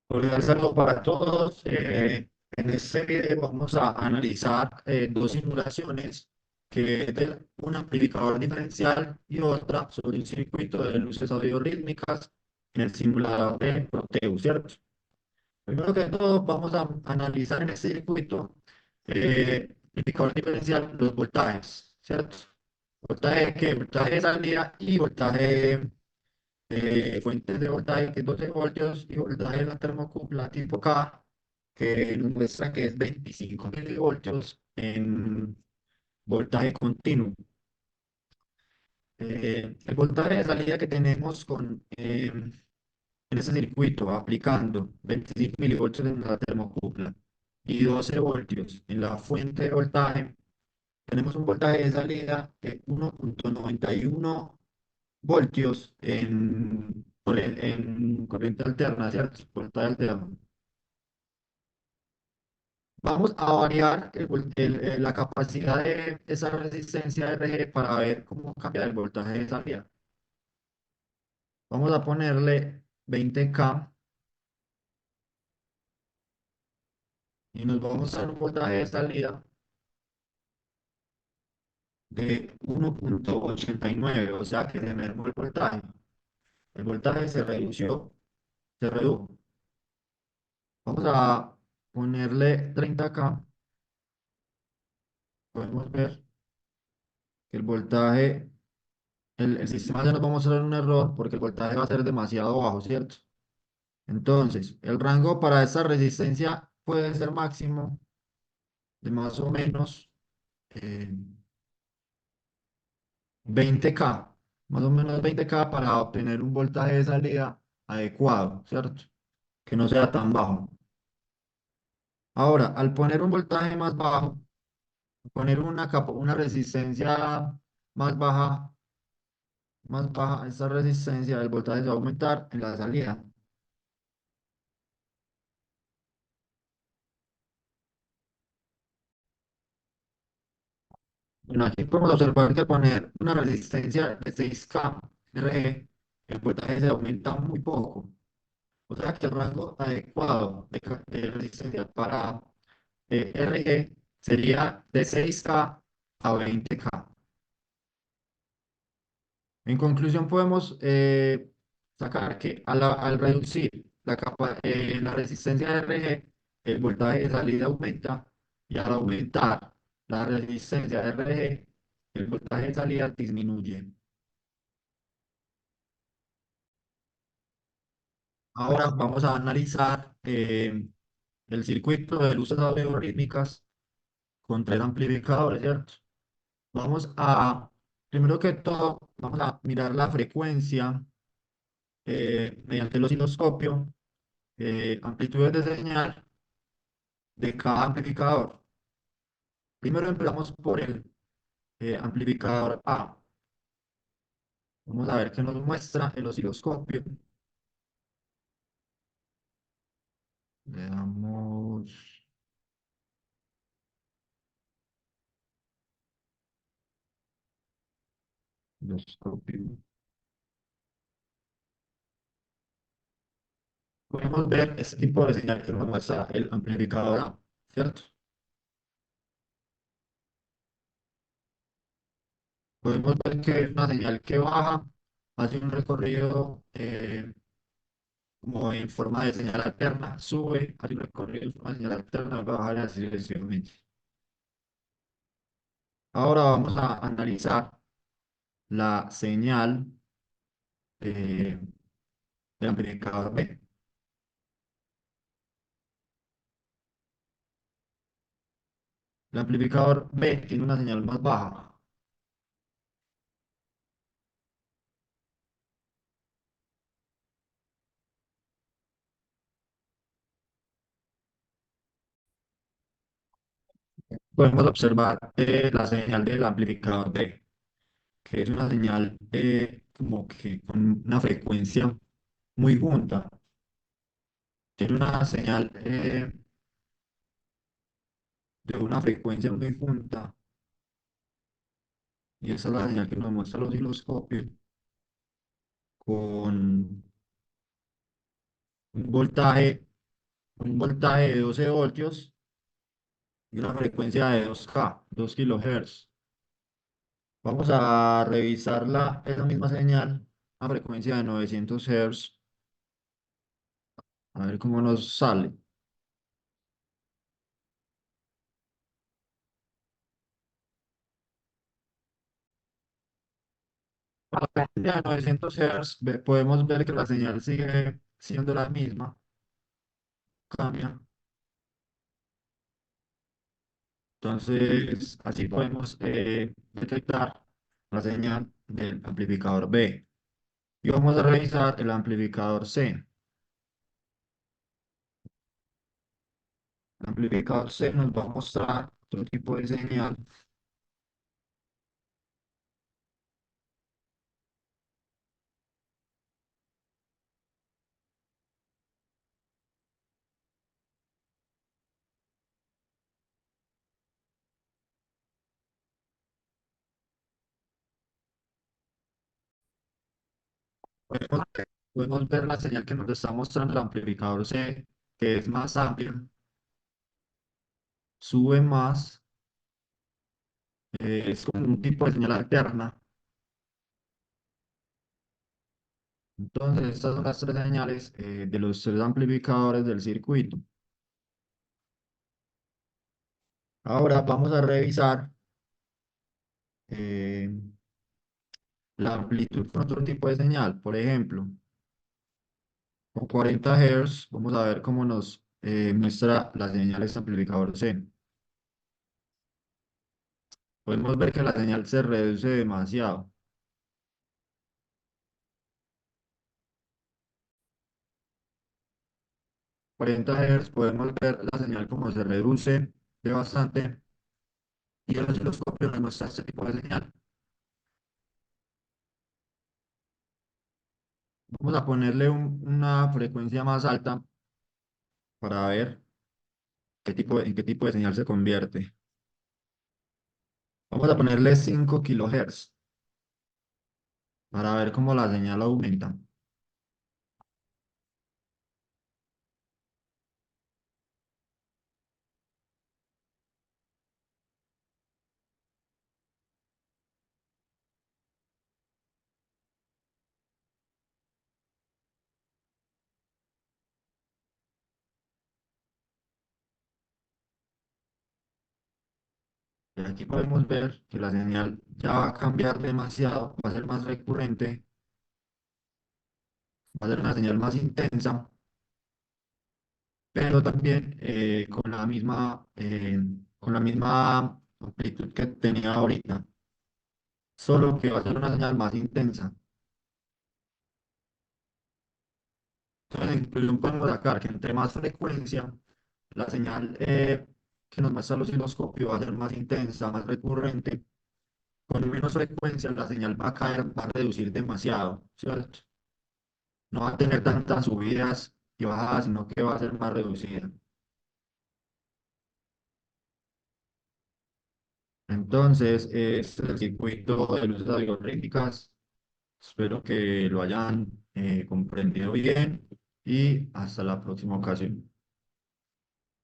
Cordial saludo para todos. En este video vamos a analizar dos simulaciones, que es de un amplificador diferencial y otra sobre un circuito de luces audiorítmicas en el simulador de Proteus, ¿cierto? Primero que todo, vamos a analizar en este circuito amplificador diferencial los voltajes, ¿cierto? Voltaje de salida y voltaje fuentes de voltaje que es 12 voltios y voltaje de la termocupla tipo K que nos muestra que es 25 milivoltios en voltaje continuo. El voltaje de salida que tenemos en este circuito aplicando 25 milivoltios en la termocupla y 12 voltios en la fuente de voltaje, tenemos un voltaje de salida de 1,91 voltios en corriente alterna, ¿cierto? Corriente alterna. Vamos a variar la capacidad de esa resistencia RG para ver cómo cambia el voltaje de salida. Vamos a ponerle 20K y nos vamos a dar un voltaje de salida de 1,89, o sea que se mermó el voltaje. El voltaje se redujo. Vamos a ponerle 30K. Podemos ver que el voltaje, el sistema ya nos va a mostrar un error porque el voltaje va a ser demasiado bajo, ¿cierto? Entonces, el rango para esta resistencia puede ser máximo de más o menos eh, 20K, más o menos 20K para obtener un voltaje de salida adecuado, ¿cierto? Que no sea tan bajo. Ahora, al poner un voltaje más bajo, poner una resistencia más baja, esta resistencia del voltaje se va a aumentar en la salida. Bueno, aquí podemos observar que al poner una resistencia de 6K RE, el voltaje se aumenta muy poco. O sea que el rango adecuado de resistencia para RE sería de 6K a 20K. En conclusión, podemos sacar que al reducir la resistencia de RG, el voltaje de salida aumenta, y al aumentar la resistencia de RG, el voltaje de salida disminuye. Ahora vamos a analizar el circuito de luces algorítmicas con tres amplificadores, ¿cierto? Vamos a, primero que todo, vamos a mirar la frecuencia mediante el osciloscopio, amplitudes de señal de cada amplificador. Primero empezamos por el amplificador A. Vamos a ver qué nos muestra el osciloscopio. Le damos osciloscopio. Podemos ver este tipo de señal que nos muestra el amplificador A, ¿cierto? Podemos ver que es una señal que baja, hace un recorrido como en forma de señal alterna, sube, hace un recorrido en forma de señal alterna, baja y así sucesivamente. Ahora vamos a analizar la señal eh, del amplificador B. El amplificador B tiene una señal más baja. Podemos observar la señal del amplificador D, que es una señal como que con una frecuencia muy junta. Tiene una señal de una frecuencia muy junta, y esa es la señal que nos muestra el osciloscopio con un voltaje. un voltaje de 12 voltios y una frecuencia de 2K, 2 kilohertz. Vamos a revisarla, esa misma señal, a frecuencia de 900 Hz, a ver cómo nos sale. A la frecuencia de 900 Hz podemos ver que la señal sigue siendo la misma, cambia. Entonces, así podemos detectar la señal del amplificador B. Y vamos a revisar el amplificador C. El amplificador C nos va a mostrar otro tipo de señal. Podemos, podemos ver la señal que nos está mostrando el amplificador C, que es más amplia, sube más, es como un tipo de señal alterna. Entonces, estas son las tres señales de los tres amplificadores del circuito. Ahora vamos a revisar eh, la amplitud con otro tipo de señal. Por ejemplo, con 40 Hz, vamos a ver cómo nos muestra la señal de este amplificador C. Podemos ver que la señal se reduce demasiado. 40 Hz, podemos ver la señal como se reduce de bastante y el osciloscopio nos muestra este tipo de señal. Vamos a ponerle una frecuencia más alta para ver en qué tipo de señal se convierte. Vamos a ponerle 5 kilohertz para ver cómo la señal aumenta. Y aquí podemos ver que la señal ya va a cambiar demasiado, va a ser más recurrente, va a ser una señal más intensa, pero también con la misma amplitud que tenía ahorita, solo que va a ser una señal más intensa. Entonces, en conclusión, podemos sacar que entre más frecuencia, la señal que nos muestra el osciloscopio va a ser más intensa, más recurrente. Con menos frecuencia, la señal va a caer, va a reducir demasiado, ¿cierto? No va a tener tantas subidas y bajadas, sino que va a ser más reducida. Entonces, este es el circuito de luces algorítmicas. Espero que lo hayan comprendido bien y hasta la próxima ocasión.